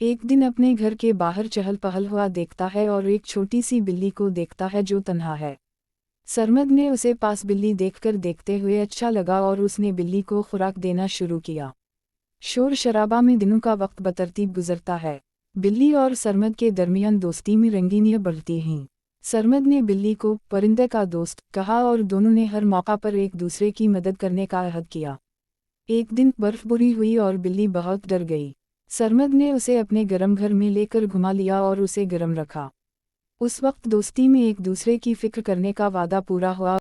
एक दिन अपने घर के बाहर चहल पहल हुआ देखता है और एक छोटी सी बिल्ली को देखता है जो तन्हा है। सरमद ने उसे पास बिल्ली देखकर देखते हुए अच्छा लगा और उसने बिल्ली को खुराक देना शुरू किया। शोर शराबा में दिनों का वक्त बतरतीब गुजरता है। बिल्ली और सरमद के दरमियान दोस्ती में रंगीनियां बढ़ती हैं। सरमद ने बिल्ली को परिंदे का दोस्त कहा और दोनों ने हर मौका पर एक दूसरे की मदद करने का अहद किया। एक दिन बर्फबारी हुई और बिल्ली बहुत डर गई। सरमद ने उसे अपने गर्म घर में लेकर घुमा लिया और उसे गर्म रखा। उस वक्त दोस्ती में एक दूसरे की फिक्र करने का वादा पूरा हुआ